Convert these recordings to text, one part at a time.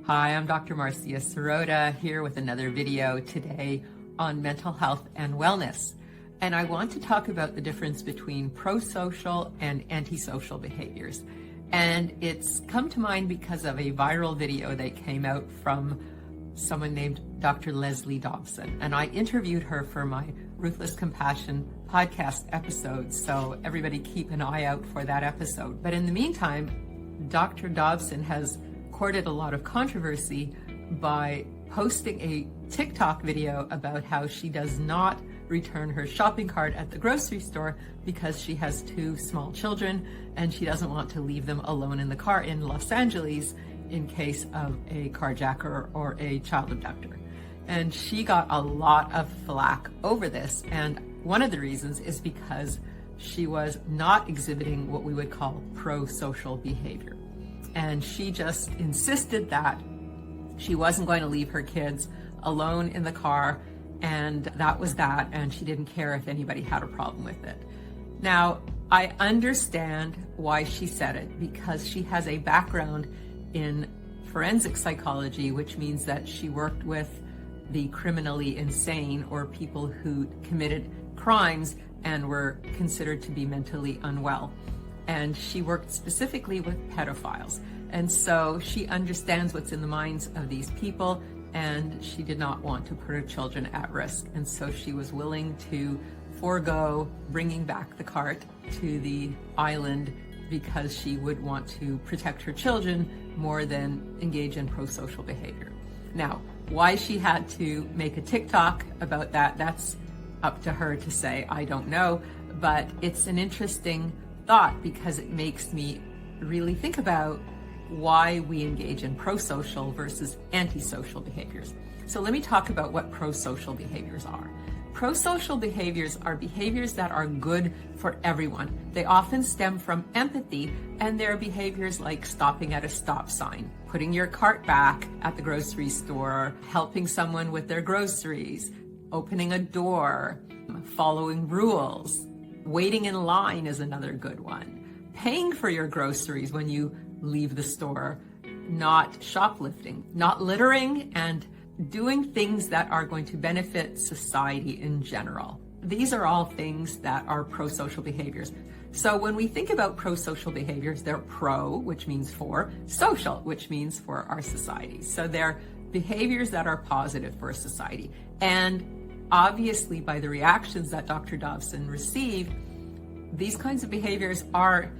Hi, I'm Dr. Marcia Sirota here with another video today on mental health and wellness. And I want to talk about the difference between pro-social and antisocial behaviors. And it's come to mind because of a viral video that came out from someone named Dr. Leslie Dobson. And I interviewed her for my Ruthless Compassion podcast episode. So everybody keep an eye out for that episode. But in the meantime, Dr. Dobson has courted a lot of controversy by posting a TikTok video about how she does not return her shopping cart at the grocery store because she has two small children and she doesn't want to leave them alone in the car in Los Angeles in case of a carjacker or a child abductor. And she got a lot of flack over this, and one of the reasons is because she was not exhibiting what we would call pro-social behavior. And she just insisted that she wasn't going to leave her kids alone in the car, and that was that, and she didn't care if anybody had a problem with it. Now, I understand why she said it, because she has a background in forensic psychology, which means that she worked with the criminally insane or people who committed crimes and were considered to be mentally unwell. And she worked specifically with pedophiles. And so she understands what's in the minds of these people, and she did not want to put her children at risk. And so she was willing to forego bringing back the cart to the island because she would want to protect her children more than engage in pro-social behavior. Now, why she had to make a TikTok about that, that's up to her to say, I don't know. But it's an interesting thought because it makes me really think about why we engage in pro-social versus antisocial behaviors. So let me talk about what pro-social behaviors are. Pro-social behaviors are behaviors that are good for everyone. They often stem from empathy, and they're behaviors like stopping at a stop sign, putting your cart back at the grocery store, helping someone with their groceries, opening a door, following rules. Waiting in line is another good one. Paying for your groceries when you leave the store, not shoplifting, not littering, and doing things that are going to benefit society in general. These are all things that are pro-social behaviors. So when we think about pro-social behaviors, they're pro, which means for, social, which means for our society. So they're behaviors that are positive for a society. And obviously, by the reactions that Dr. Dobson received, these kinds of behaviors are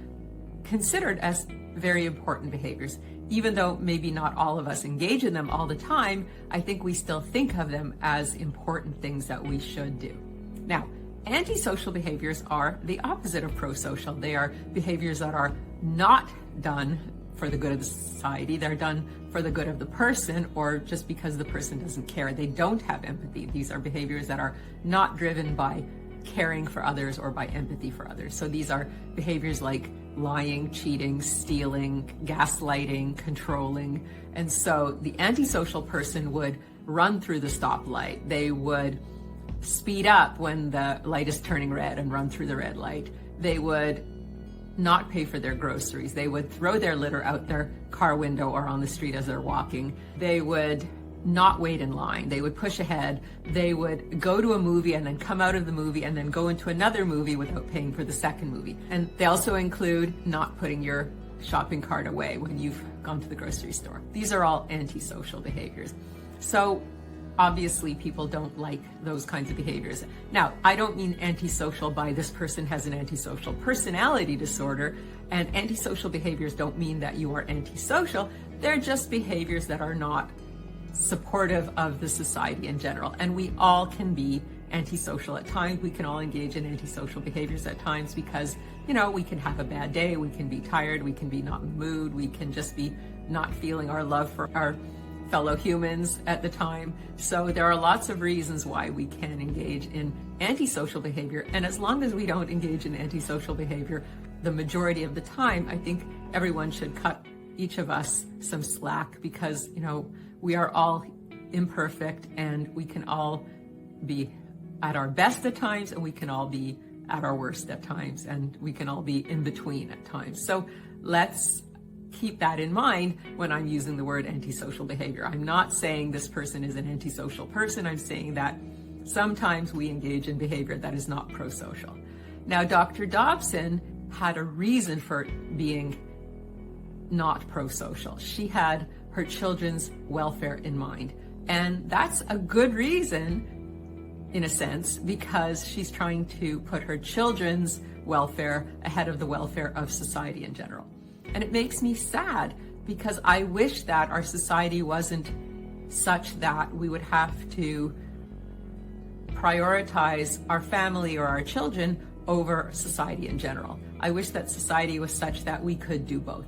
considered as very important behaviors. Even though maybe not all of us engage in them all the time, I think we still think of them as important things that we should do. Now, antisocial behaviors are the opposite of pro-social. They are behaviors that are not done for the good of the society. They're done for the good of the person, or just because the person doesn't care. They don't have empathy. These are behaviors that are not driven by caring for others or by empathy for others. So these are behaviors like lying, cheating, stealing, gaslighting, controlling. And so the antisocial person would run through the stoplight. They would speed up when the light is turning red and run through the red light. They would not pay for their groceries. They would throw their litter out their car window or on the street as they're walking. They would not wait in line. They would push ahead. They would go to a movie and then come out of the movie and then go into another movie without paying for the second movie. And they also include not putting your shopping cart away when you've gone to the grocery store. These are all antisocial behaviors. So obviously people don't like those kinds of behaviors. Now, I don't mean antisocial by this person has an antisocial personality disorder, and antisocial behaviors don't mean that you are antisocial. They're just behaviors that are not supportive of the society in general. And we all can be antisocial at times. We can all engage in antisocial behaviors at times because, we can have a bad day, we can be tired, we can be not in the mood, we can just be not feeling our love for our fellow humans at the time. So there are lots of reasons why we can engage in antisocial behavior. And as long as we don't engage in antisocial behavior the majority of the time, I think everyone should cut each of us some slack because, we are all imperfect and we can all be at our best at times and we can all be at our worst at times and we can all be in between at times. So let's keep that in mind when I'm using the word antisocial behavior. I'm not saying this person is an antisocial person. I'm saying that sometimes we engage in behavior that is not pro-social. Now, Dr. Dobson had a reason for being not pro-social. She had her children's welfare in mind. And that's a good reason, in a sense, because she's trying to put her children's welfare ahead of the welfare of society in general. And it makes me sad because I wish that our society wasn't such that we would have to prioritize our family or our children over society in general. I wish that society was such that we could do both.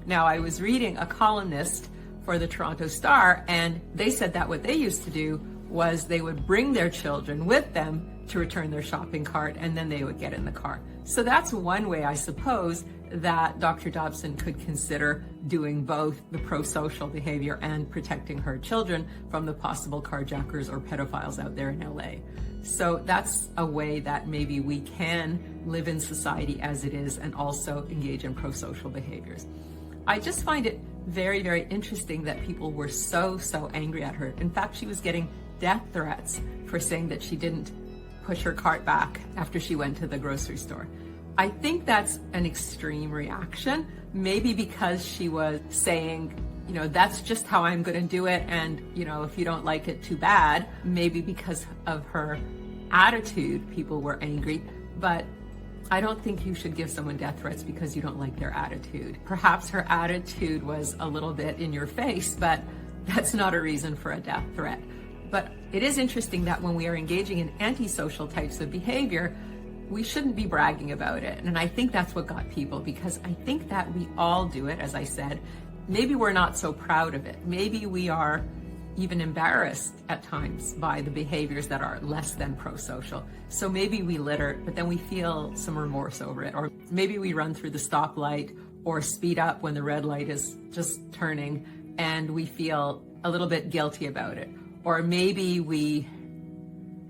Now, I was reading a columnist for the Toronto Star, and they said that what they used to do was they would bring their children with them to return their shopping cart, and then they would get in the car. So that's one way, I suppose, that Dr. Dobson could consider doing both the pro-social behavior and protecting her children from the possible carjackers or pedophiles out there in LA. So that's a way that maybe we can live in society as it is and also engage in pro-social behaviors. I just find it very, very interesting that people were so angry at her. In fact, she was getting death threats for saying that she didn't push her cart back after she went to the grocery store. I think that's an extreme reaction, maybe because she was saying, you know, that's just how I'm going to do it, and, you know, if you don't like it, too bad. Maybe because of her attitude, people were angry, but I don't think you should give someone death threats because you don't like their attitude. Perhaps her attitude was a little bit in your face, but that's not a reason for a death threat. But it is interesting that when we are engaging in antisocial types of behavior, we shouldn't be bragging about it. And I think that's what got people, because I think that we all do it, as I said. Maybe we're not so proud of it. Maybe we are even embarrassed at times by the behaviors that are less than pro-social. So maybe we litter, but then we feel some remorse over it. Or maybe we run through the stoplight or speed up when the red light is just turning and we feel a little bit guilty about it. Or maybe we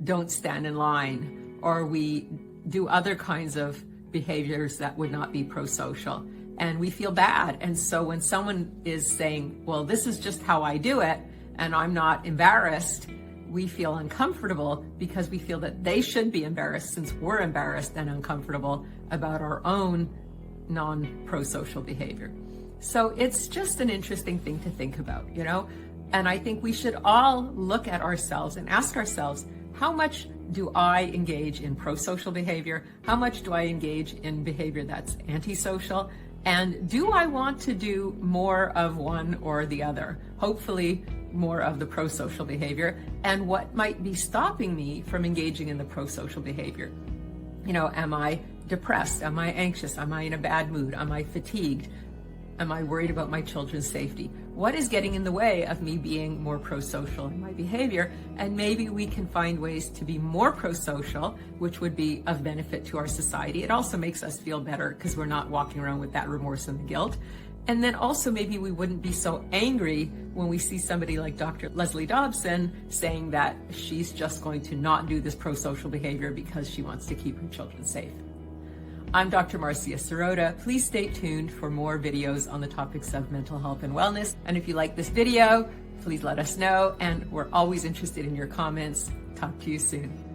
don't stand in line, or we do other kinds of behaviors that would not be pro-social, and we feel bad. And so when someone is saying, well, this is just how I do it, and I'm not embarrassed, we feel uncomfortable because we feel that they should be embarrassed since we're embarrassed and uncomfortable about our own non-pro-social behavior. So it's just an interesting thing to think about, you know? And I think we should all look at ourselves and ask ourselves, how much do I engage in pro-social behavior? How much do I engage in behavior that's antisocial? And do I want to do more of one or the other? Hopefully more of the pro-social behavior. And what might be stopping me from engaging in the pro-social behavior? You know, am I depressed? Am I anxious? Am I in a bad mood? Am I fatigued? Am I worried about my children's safety? What is getting in the way of me being more pro-social in my behavior? And maybe we can find ways to be more pro-social, which would be of benefit to our society. It also makes us feel better because we're not walking around with that remorse and the guilt. And then also maybe we wouldn't be so angry when we see somebody like Dr. Leslie Dobson saying that she's just going to not do this pro-social behavior because she wants to keep her children safe. I'm Dr. Marcia Sirota. Please stay tuned for more videos on the topics of mental health and wellness. And if you like this video, please let us know. And we're always interested in your comments. Talk to you soon.